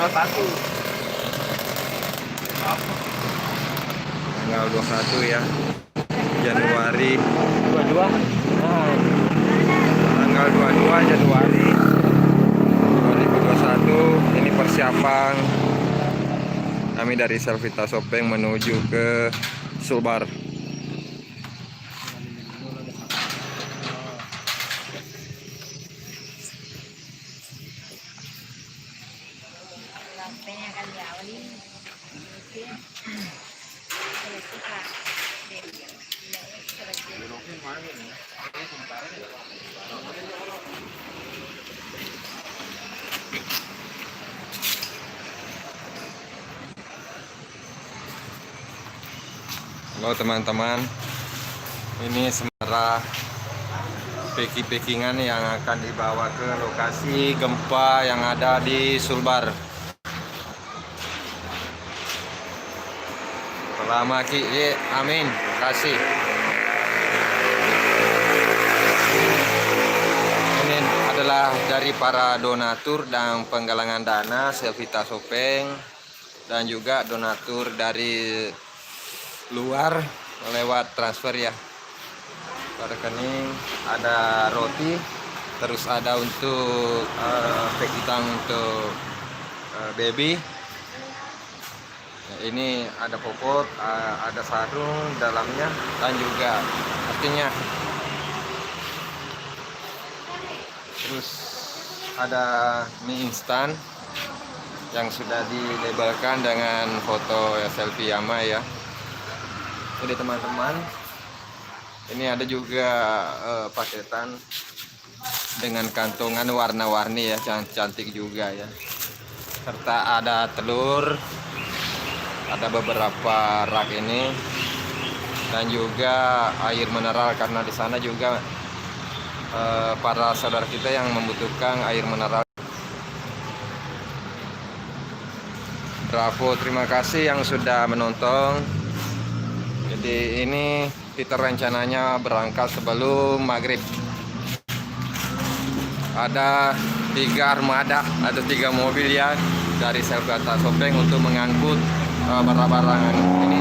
21. Tanggal 21 ya. Januari 22. Nah, tanggal 22 Januari 2021. Ini persiapan kami dari Selvita Sopeng menuju ke Sulbar. Halo teman-teman, ini sementara packing-packingan yang akan dibawa ke lokasi gempa yang ada di Sulbar. Selamat amin, kasih. Ini adalah dari para donatur dan penggalangan dana Selvita Sopeng dan juga donatur dari luar lewat transfer ya. Rekening ada roti, terus ada untuk paketan untuk baby. Nah, ini ada popot, ada sarung dalamnya dan juga artinya. Terus ada mie instan yang sudah dilabelkan dengan foto selfie Yama ya. Jadi teman-teman, ini ada juga paketan dengan kantongan warna-warni ya, cantik juga ya. Serta ada telur, ada beberapa rak ini, dan juga air mineral karena di sana juga para saudara kita yang membutuhkan air mineral. Bravo, terima kasih yang sudah menonton. Jadi ini kita rencananya berangkat sebelum maghrib. Ada 3 armada atau 3 mobil ya dari Selvita Sopeng untuk mengangkut barang-barang ini.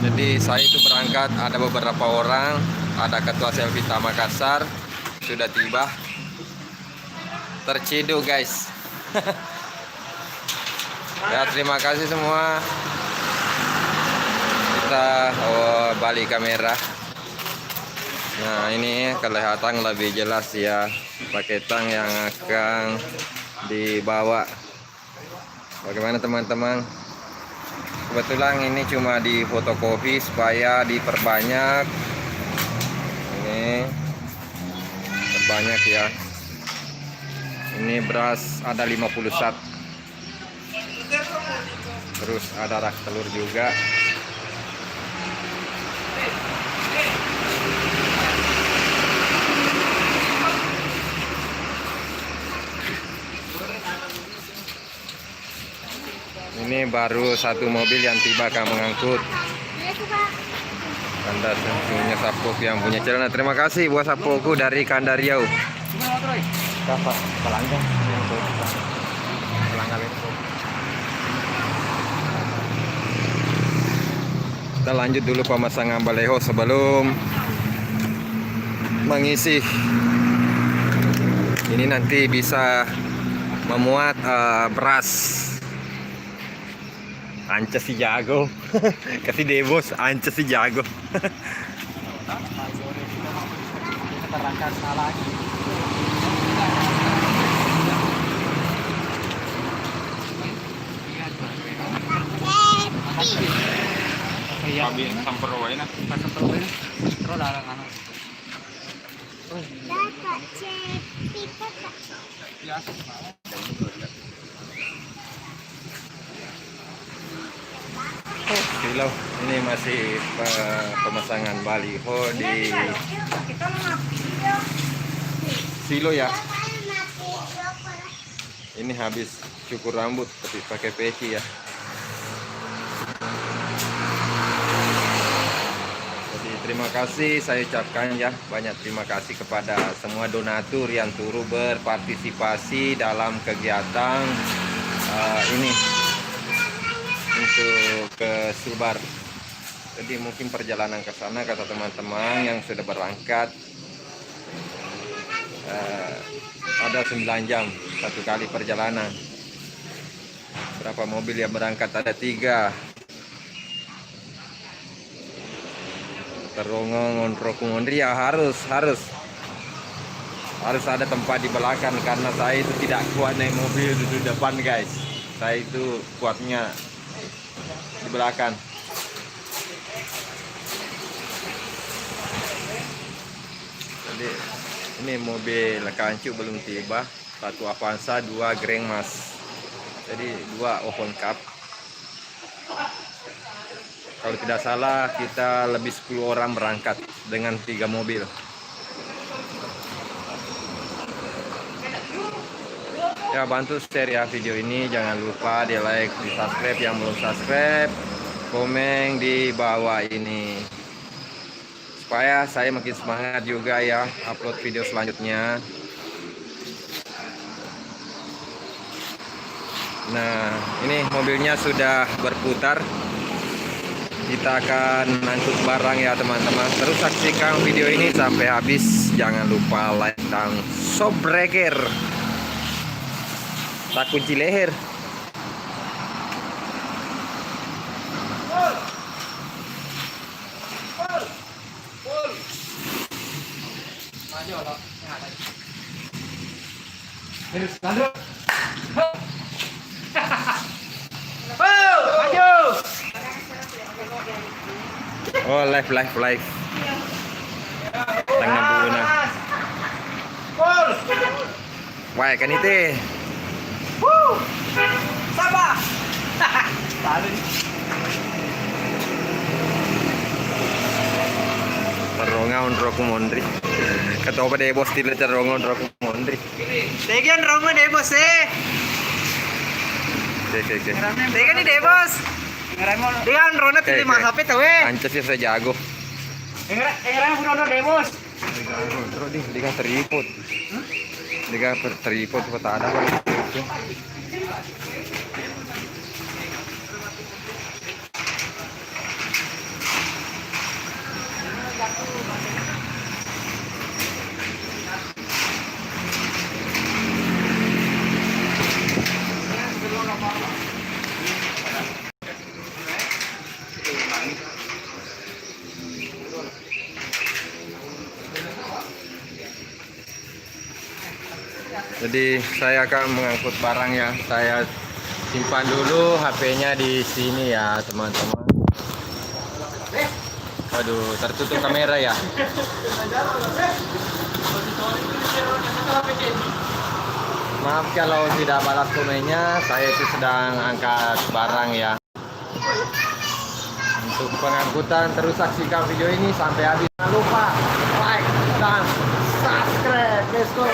Jadi saya itu berangkat, ada beberapa orang, ada Ketua Selvita Makassar sudah tiba. Terciduk guys. Ya terima kasih semua. Kita balik kamera. Nah ini kelihatan lebih jelas ya paketan yang akan dibawa. Bagaimana teman-teman? Kebetulan ini cuma di fotokopi supaya diperbanyak. Ini terbanyak ya. Ini beras ada 50 sak. Terus ada rak telur juga. Ini baru satu mobil yang tiba akan mengangkut. Anda punya sapok yang punya celana. Terima kasih buat sapokku dari Kandariau. Kita lanjut dulu pemasangan baleho sebelum mengisi. Ini nanti bisa memuat beras. Anca si jago. Kasih debos Anca si jago. Kami samper wae na. Samper wae. Terus larang anak. Silau, ini masih pemasangan baliho di silo ya. Ini habis cukur rambut tapi pakai peci ya. Jadi terima kasih saya ucapkan ya, banyak terima kasih kepada semua donatur yang turut berpartisipasi dalam kegiatan ini untuk ke Sulbar. Jadi mungkin perjalanan ke sana kata teman-teman yang sudah berangkat ada 9 jam satu kali perjalanan. Berapa mobil yang berangkat? Ada 3. Terongong Ondri ya, harus ada tempat di belakang karena saya itu tidak kuat naik mobil duduk depan guys. Saya itu kuatnya di belakang. Jadi ini mobil Kancu belum tiba, 1 Avanza, 2 Greng Mas. Jadi 2 Open Cup. Kalau tidak salah kita lebih 10 orang berangkat dengan 3 mobil. Ya, bantu share ya video ini, jangan lupa di like, di subscribe yang belum subscribe, komen di bawah ini supaya saya makin semangat juga ya upload video selanjutnya. Nah, ini mobilnya sudah berputar. Kita akan angkut barang ya teman-teman. Terus saksikan video ini sampai habis. Jangan lupa like dan subscribe. Tak kunci leher. Oh, live. Tengah buna. Wah, kan itu. Sabar. Terongaon Roku Mondri. Ketua pada bos tidak terongaon Roku Mondri. Tegan Roma deh bos Oke. Tegan nih deh bos. Dengan Rona Oke, pilih oke. mas HP tuh Ancasnya saya jago. Enggak Rona deh bos. Terus dia teriput. Dia teriput kota ada kan. Jadi saya akan mengangkut barang ya. Saya simpan dulu HP-nya di sini ya teman-teman. Waduh, tertutup kamera ya. Maaf kalau tidak balas komennya, saya itu sedang angkat barang ya. Untuk pengangkutan terus saksikan video ini sampai habis. Jangan lupa like dan subscribe. Let's go.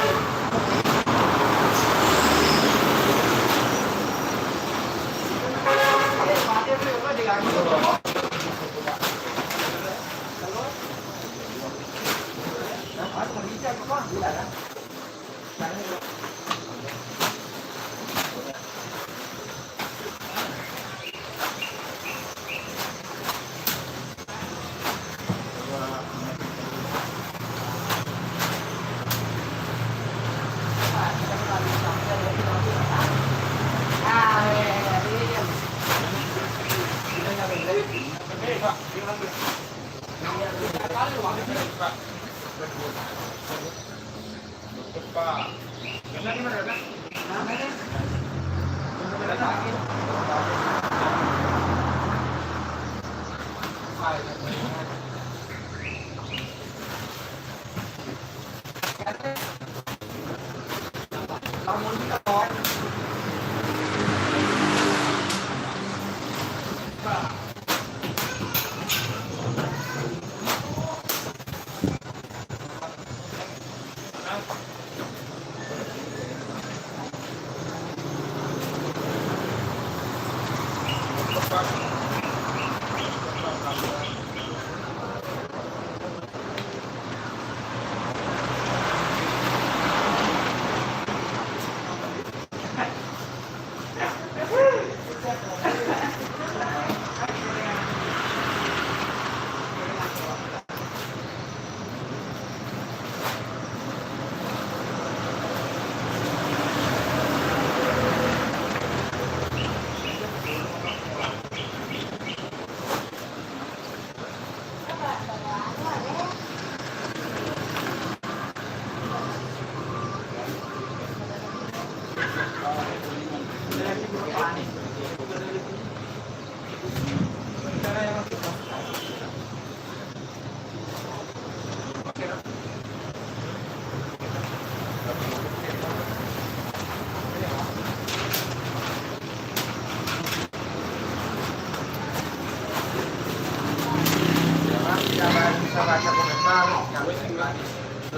Jangan bisa baca komentar yang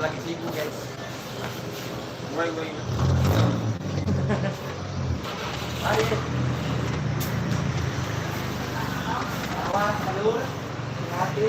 lagi sibuk guys. Gue. Ayo. Awas, alur. Hati.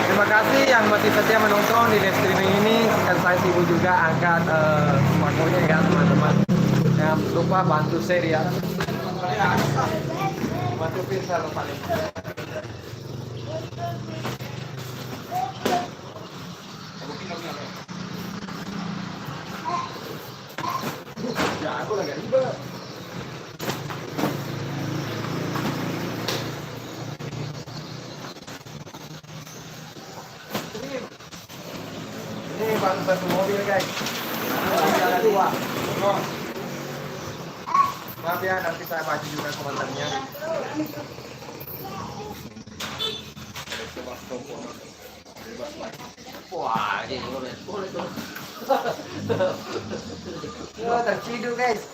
Terima kasih yang masih setia menonton di live streaming ini. Dan saya sibuk juga angkat pakonya ya teman-teman. Jangan lupa bantu share ya. Batu pintar paling. Ya, aku lagi ribet. Ini bantu mobil guys. Ada dua. Maaf ya, nanti saya baca juga komentarnya. Wah, ini boleh tuh. Ya, terciduk guys.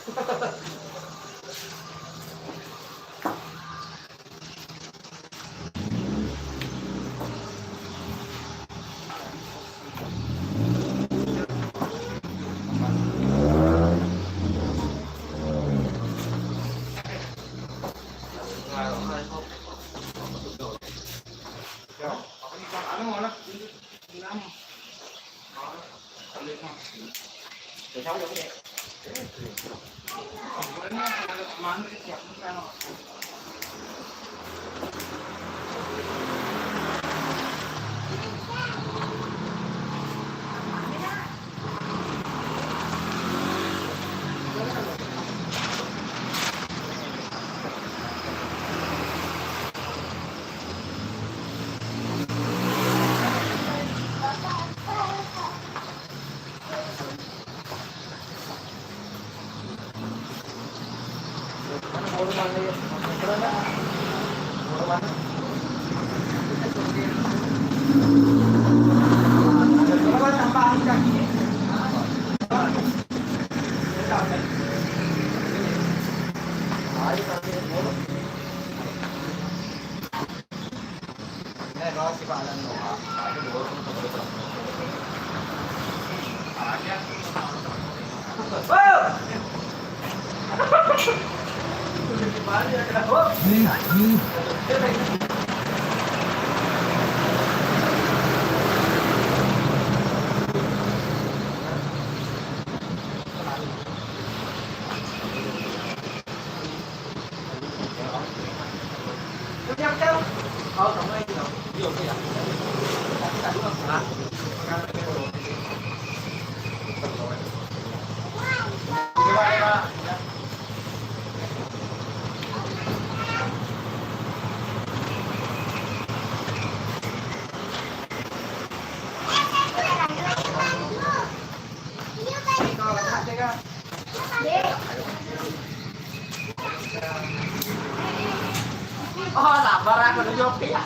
Oh, sabar aku nunjuk ya.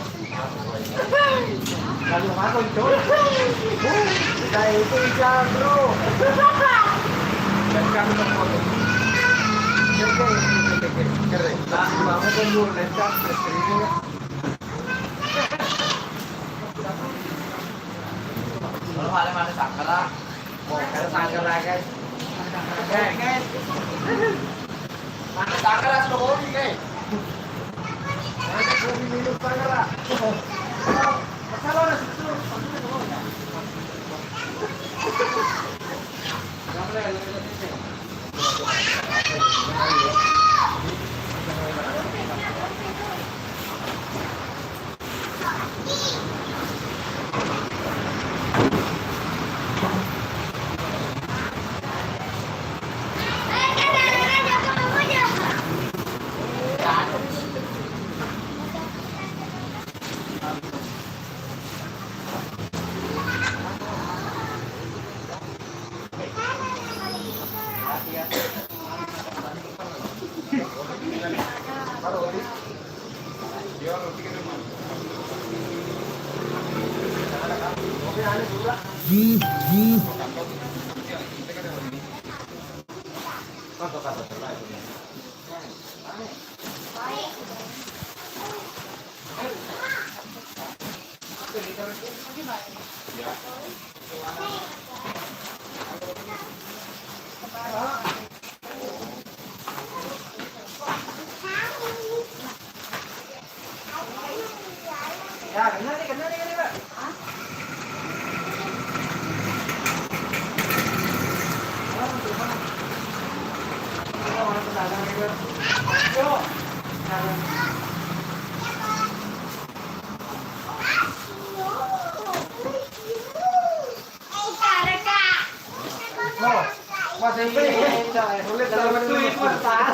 Kalau aku itu, saya itu bisa bro. Dan kami foto. Keren. Kamu tunggu lencang ini. Kalau mana sakara, mau ada sakara guys. Guys. Mana sakara sudah guys. Minum sakara. Masalah nasi suruh. Ya, kena nih, Pak. Mana pedagang ini, Pak? Mas MP, ulit dalam tweet masa.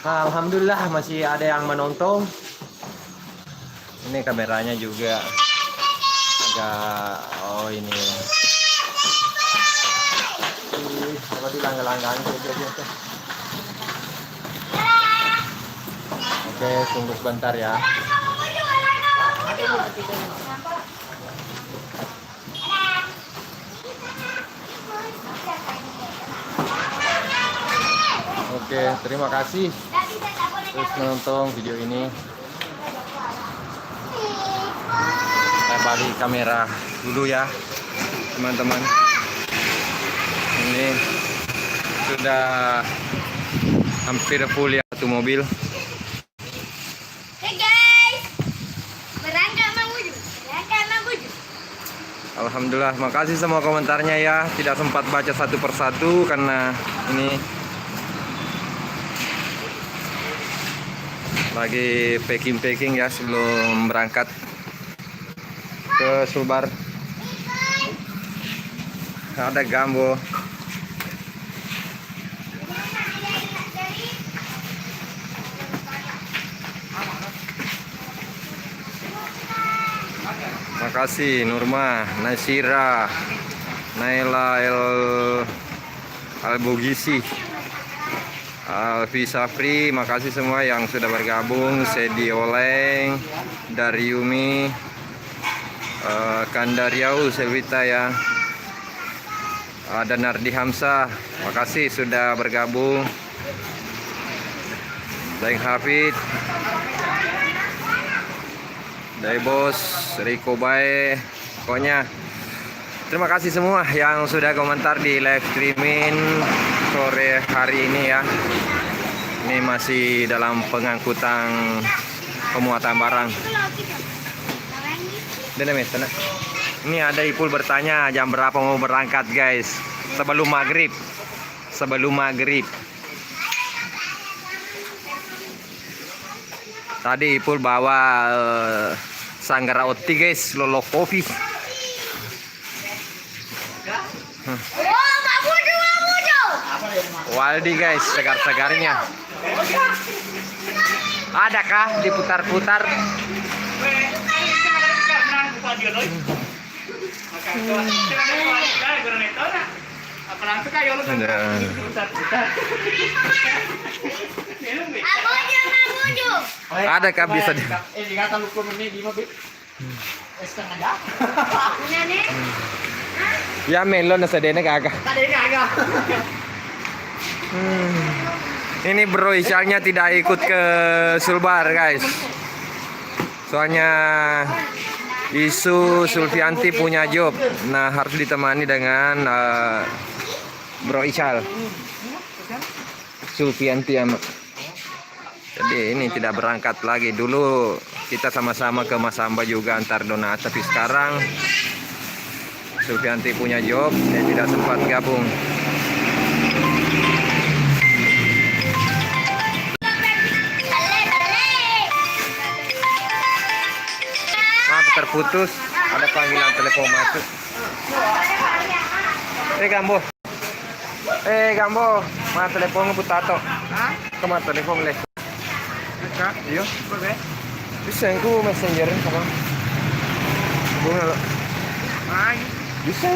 Nah, alhamdulillah masih ada yang menonton. Ini kameranya juga agak ini. Apa dilanggang-langgang gitu. Oke, tunggu sebentar ya. Oke, terima kasih terus menonton video ini. Saya balik kamera dulu ya, teman-teman. Ini sudah hampir full ya satu mobil. Hey guys, berangkat Mamuju. Alhamdulillah, makasih semua komentarnya ya. Tidak sempat baca satu persatu karena ini lagi packing ya sebelum berangkat ke Sulbar. Ada Gambo. Makasih Nurma, Nasira, Naila Al-Bugisi, Alfi Safri, makasih semua yang sudah bergabung. Sedi Oleng, Daryumi, Kandariau, Selvita ya. Ada Nardi Hamzah, makasih sudah bergabung. Daeng Hafid, Daibos, Riko Bae, pokoknya terima kasih semua yang sudah komentar di live streaming sore hari ini ya. Ini masih dalam pengangkutan pemuatan barang. Ini ada Ipul bertanya jam berapa mau berangkat guys. Sebelum maghrib. Tadi Ipul bawa Sanggar Oti guys, Lolo Coffee. Oh, Mamudu. Waldi guys, segar-segarnya. Adakah diputar-putar? Mamudu. Adakah bisa Nani? ya melon na sadene kagak. Ini Bro Isyalnya tidak ikut ke Sulbar guys. Soalnya isu Sulfianti punya job. Nah harus ditemani dengan Bro Isyal. Sulfianti ya. Jadi ini tidak berangkat lagi. Dulu kita sama-sama ke Mas Amba juga antar donat. Tapi sekarang Sulfianti punya job, dia tidak sempat gabung. Maaf terputus, ada panggilan telepon masuk. Gambo. Gambo, mana teleponmu putato? Kemana telepon leh? Iya. Bisa aku messenger sama. Bunga lo. Bisa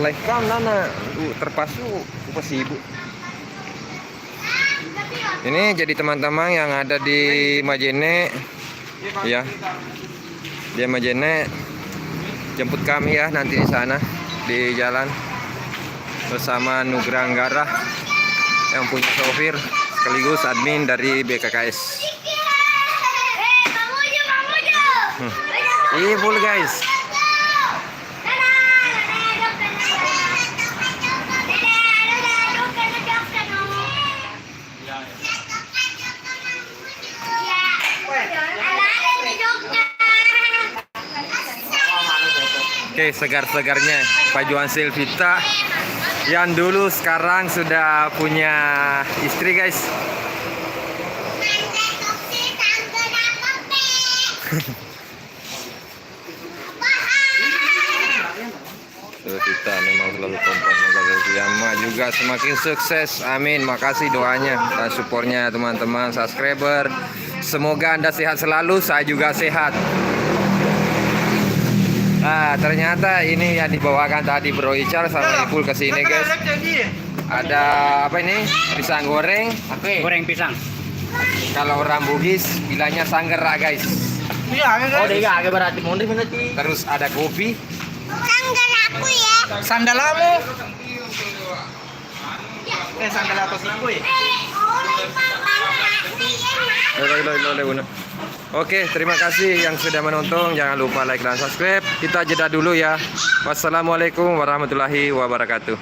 live cam nana terpasu sibuk. Ini jadi teman-teman yang ada di Majene ya. Dia Majene jemput kami ya nanti di sana di jalan bersama Nugra Anggara yang punya sopir sekaligus admin dari BKKS. Iya full guys. Oke, segar-segarnya Pajuan Silvita yang dulu sekarang sudah punya istri guys. Silvita memang selalu kompak, Yama juga semakin sukses. Amin. Makasih doanya dan supportnya teman-teman subscriber. Semoga Anda sehat selalu, saya juga sehat. Nah, ternyata ini yang dibawakan tadi Bro Ical sama Ipul ke sini, guys. Ada apa ini? Pisang goreng. Goreng pisang. Kalau orang Bugis bilangnya sanggera, guys. Oh, dia agak berarti mundi berarti. Terus ada kopi. Sanggar aku ya. Sandalamu. Sandal atas aku ya. Oke, terima kasih yang sudah menonton. Jangan lupa like dan subscribe. Kita jeda dulu ya. Wassalamualaikum warahmatullahi wabarakatuh.